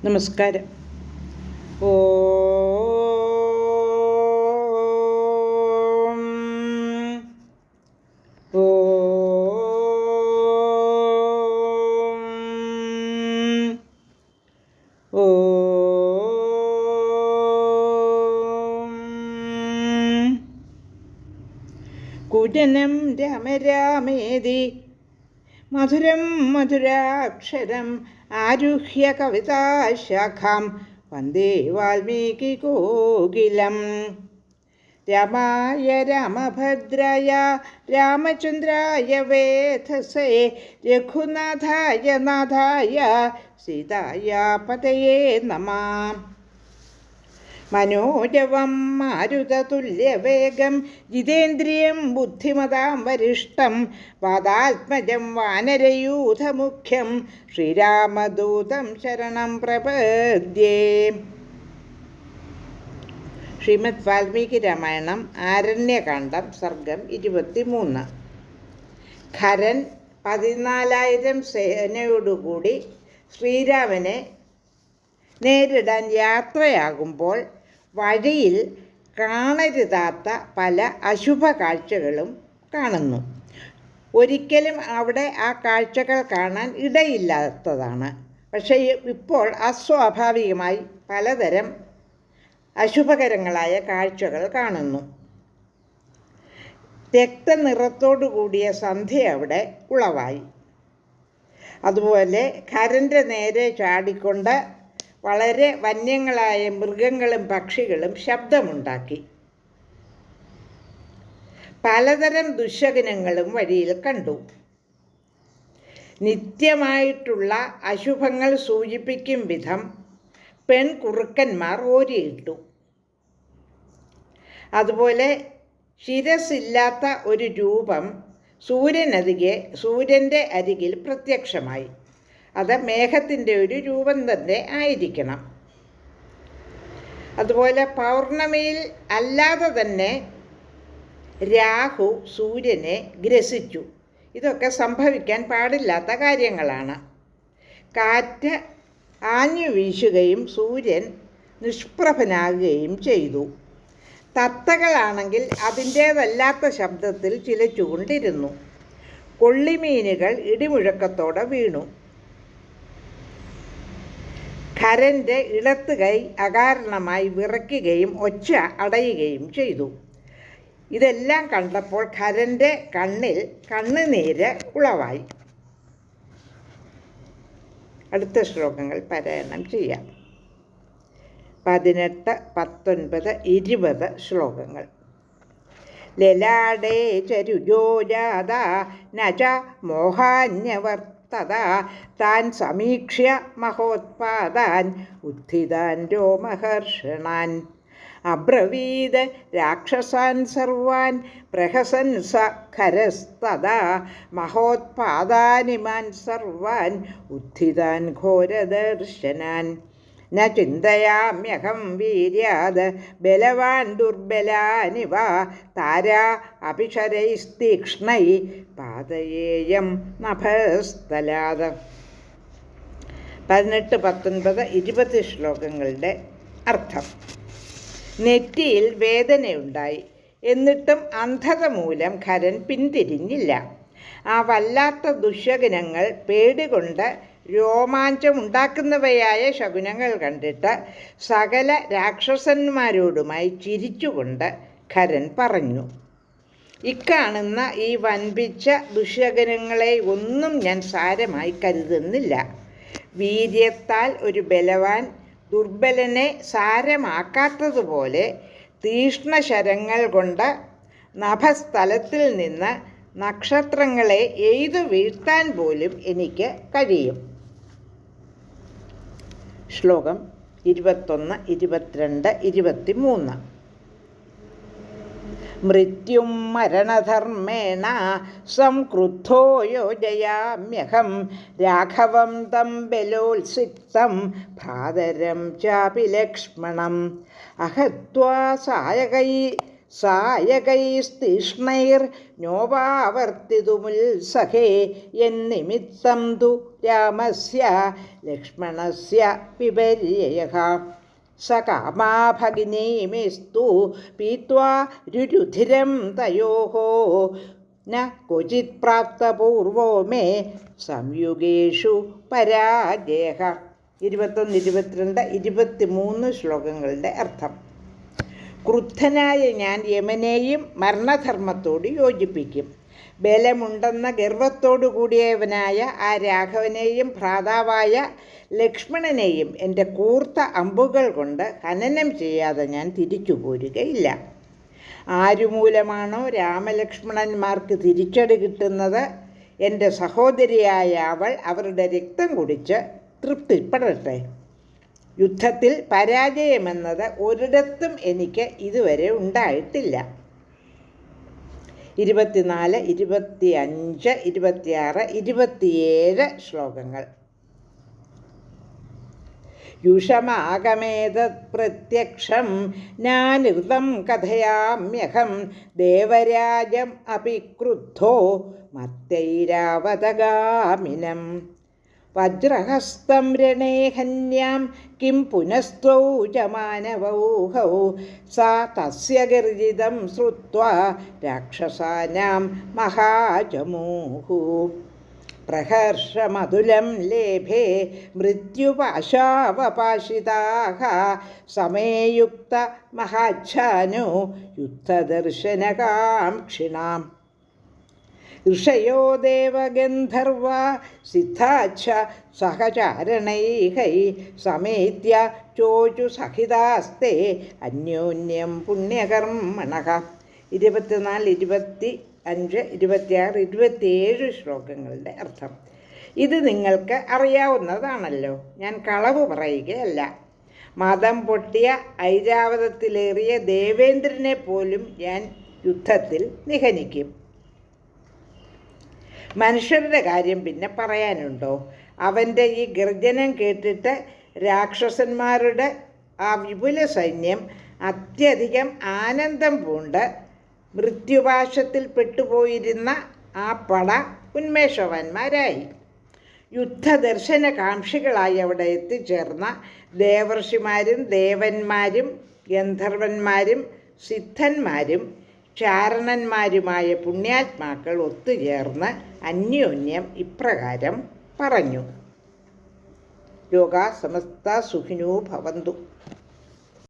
നമസ്കാരം. ഓം ഓം കുജനം രാമ രാമേതി മധുരം മധുരാക്ഷരം ആരുഹ്യ കവിതാശാഖാം വന്ദേ വാൽമീകികോകിലം. രാമായ രാമഭദ്രായ രാമചന്ദ്രായ വേധസേ രഘുനാഥായ നാഥായ സീതായ പതയേ നമഃ. മനോജവം മാരുതതുല്യവേഗം ജിതേന്ദ്രിയം ബുദ്ധിമതാം വരിഷ്ടം വാതാത്മജം വാനരയൂഥമുഖ്യം ശ്രീരാമദൂതം ശരണം പ്രപദ്യേ. ശ്രീമദ് വാൽമീകി രാമായണം ആരണ്യകാണ്ഡം സർഗം 23. ഖരൻ 14,000 സേനയോടുകൂടി ശ്രീരാമനെ നേരിടാൻ യാത്രയാകുമ്പോൾ വഴിയിൽ കാണരുതാത്ത പല അശുഭ കാഴ്ചകളും കാണുന്നു. ഒരിക്കലും അവിടെ ആ കാഴ്ചകൾ കാണാൻ ഇടയില്ലാത്തതാണ്. പക്ഷേ ഇപ്പോൾ അസ്വാഭാവികമായി പലതരം അശുഭകരങ്ങളായ കാഴ്ചകൾ കാണുന്നു. രക്തനിറത്തോടു കൂടിയ സന്ധ്യ അവിടെ ഉളവായി. അതുപോലെ ഖരൻ്റെ നേരെ ചാടിക്കൊണ്ട് വളരെ വന്യങ്ങളായ മൃഗങ്ങളും പക്ഷികളും ശബ്ദമുണ്ടാക്കി. പലതരം ദുശ്ശകുനങ്ങളും വഴിയിൽ കണ്ടു. നിത്യമായിട്ടുള്ള അശുഭങ്ങൾ സൂചിപ്പിക്കും വിധം പെൺകുറുക്കന്മാർ ഓരിയിട്ടു. അതുപോലെ ശിരസില്ലാത്ത ഒരു രൂപം സൂര്യൻ്റെ അരികിൽ പ്രത്യക്ഷമായി. അത് മേഘത്തിൻ്റെ ഒരു രൂപം തന്നെ ആയിരിക്കണം. അതുപോലെ പൗർണമിയിൽ അല്ലാതെ തന്നെ രാഹു സൂര്യനെ ഗ്രസിച്ചു. ഇതൊക്കെ സംഭവിക്കാൻ പാടില്ലാത്ത കാര്യങ്ങളാണ്. കാറ്റ് ആഞ്ഞു വീശുകയും സൂര്യൻ നിഷ്പ്രഭനാകുകയും ചെയ്തു. തത്തകളാണെങ്കിൽ അതിൻ്റേതല്ലാത്ത ശബ്ദത്തിൽ ചിലച്ചുകൊണ്ടിരുന്നു. കൊള്ളിമീനുകൾ ഇടിമുഴക്കത്തോടെ വീണു. ഖരൻ്റെ ഇടത്ത് കൈ അകാരണമായി വിറയ്ക്കുകയും ഒച്ച അടയുകയും ചെയ്തു. ഇതെല്ലാം കണ്ടപ്പോൾ ഖരൻ്റെ കണ്ണിൽ കണ്ണുനീര് ഉളവായി. അടുത്ത ശ്ലോകങ്ങൾ പാരായണം ചെയ്യാം. 18, 19, 20 ശ്ലോകങ്ങൾ. ലലാടേ ചരുജോജാത നച മോഹാന്യവർത്തത താൻ സമീക്ഷ്യ മഹോത്പാദാൻ ഉത്ഥിതാൻ രോമഹർഷണാൻ അബ്രവീത് രാക്ഷസാൻ സർവാൻ പ്രഹസൻ സ ഖരസ്തദാ മഹോത്പാദാനിമാൻ സർവാൻ ഉത്ഥിതാൻ ഘോരദർശനാൻ ന ചിന്തയാമ്യഹം വീര്യാത് ബലവാൻ ദുർബലാനിവ താരാ അഭിഷരൈസ്തീക്ഷ്ണൈ പാതയേയം നഭസ്ഥലാത്. 18, 19, 20 ശ്ലോകങ്ങളുടെ അർത്ഥം. നെറ്റിയിൽ വേദനയുണ്ടായി. എന്നിട്ടും അന്ധത മൂലം ഖരൻ പിന്തിരിഞ്ഞില്ല. ആ വല്ലാത്ത ദുശ്ശകുനങ്ങൾ പേടികൊണ്ട് രോമാഞ്ചമുണ്ടാക്കുന്നവയായ ശകുനങ്ങൾ കണ്ടിട്ട് സകല രാക്ഷസന്മാരോടുമായി ചിരിച്ചുകൊണ്ട് ഖരൻ പറഞ്ഞു, ഇക്കാണുന്ന ഈ വൻപിച്ച ദുശ്ശകുനങ്ങളെ ഒന്നും ഞാൻ സാരമായി കരുതുന്നില്ല. വീര്യത്താൽ ഒരു ബലവാൻ ദുർബലനെ സാരമാക്കാത്തതുപോലെ തീക്ഷ്ണശരങ്ങൾ കൊണ്ട് നഭസ്ഥലത്തിൽ നിന്ന് നക്ഷത്രങ്ങളെ എയ്തു വീഴ്ത്താൻ പോലും എനിക്ക് കഴിയും. ശ്ലോകം 21, 22, 23. മൃത്യും മരണധർമ്മേണ സംക്രുദ്ധോ യോജയാമ്യഹം രാഘവം തം ബലോത്സിക്തം ഭ്രാതരം ചാപി ലക്ഷ്മണം അഹത്വാ സായകൈസ്തീഷ്ണൈർനോപാവർത്തിതുമുത്സഹേ യന്നിമിത്തം തു രാമസ്യ ലക്ഷ്മണസ്യ വിപര്യയഃ. സ കാമാ ഭഗിനീമിസ്തു പീത്വാ രുരുധിരം തയോഃ ന ക്വചിത് പ്രാപ്തപൂർവോ മേ സംയുഗേഷു പരാജയഃ. 21, 22, 23 ശ്ലോകങ്ങളുടെ അർത്ഥം. ക്രുദ്ധനായ ഞാൻ യമനെയും മരണധർമ്മത്തോട് യോജിപ്പിക്കും. ബലമുണ്ടെന്ന ഗർവത്തോടു കൂടിയവനായ ആ രാഘവനെയും ഭ്രാതാവായ ലക്ഷ്മണനെയും എൻ്റെ കൂർത്ത അമ്പുകൾ കൊണ്ട് ഹനനം ചെയ്യാതെ ഞാൻ തിരിച്ചു പോരുകയില്ല. ആരുമൂലമാണോ രാമലക്ഷ്മണന്മാർക്ക് തിരിച്ചടി കിട്ടുന്നത്, എൻ്റെ സഹോദരിയായ അവൾ അവരുടെ രക്തം കുടിച്ച് തൃപ്തിപ്പെടട്ടെ. യുദ്ധത്തിൽ പരാജയമെന്നത് ഒരിടത്തും എനിക്ക് ഇതുവരെ ഉണ്ടായിട്ടില്ല. 24, 25, 26, 27 ശ്ലോകങ്ങൾ. യുഷമാഗമേതത് പ്രത്യക്ഷം നാനൃതം കഥയാമ്യഹം ദേവരാജം അപി ക്രുദ്ധോ മത്തൈരാവതഗാമിനം. വജ്രഹസ്തം രണേ ഹന്യാം കിം പുനസ്ത്വൗ ച മാനവൗഹൗ സാ തസ്യ ഗർജിതം ശ്രുത്വാ രാക്ഷസാനാം മഹാജമൂഹു. പ്രഹർഷമതുലം ലേഭേ മൃത്യുപാശാവപാശിതാഃ സമേയുക്ത മഹാച്ഛാനോ യുദ്ധദർശനകാംക്ഷിണാം. ഋഷയോ ദേവഗന്ധർവാ സിദ്ധാച്ഛ സഹചാരണൈഃ സമേത്യ ചോചു സഹിതാസ്തേ അന്യോന്യം പുണ്യകർമ്മണഃ. 24, 25, 26, 27 ശ്ലോകങ്ങളുടെ അർത്ഥം. ഇത് നിങ്ങൾക്ക് അറിയാവുന്നതാണല്ലോ. ഞാൻ കളവ് പറയുകയല്ല. മതം പൊട്ടിയ ഐരാവതത്തിലേറിയ ദേവേന്ദ്രനെ പോലും ഞാൻ യുദ്ധത്തിൽ നിഹനിക്കും. മനുഷ്യരുടെ കാര്യം പിന്നെ പറയാനുണ്ടോ? അവൻ്റെ ഈ ഗർജനം കേട്ടിട്ട് രാക്ഷസന്മാരുടെ ആ വിപുല സൈന്യം അത്യധികം ആനന്ദം പൂണ്ട് മൃത്യുപാശത്തിൽ പെട്ടുപോയിരുന്ന ആ പട ഉന്മേഷവാന്മാരായി. യുദ്ധദർശന കാംക്ഷികളായി അവിടെ എത്തിച്ചേർന്ന ദേവർഷിമാരും ദേവന്മാരും ഗന്ധർവന്മാരും സിദ്ധന്മാരും ചാരണന്മാരുമായ പുണ്യാത്മാക്കൾ ഒത്തുചേർന്ന് അന്യോന്യം ഇപ്രകാരം പറഞ്ഞു. ലോകാ സമസ്ത സുഖിനോ ഭവന്തു.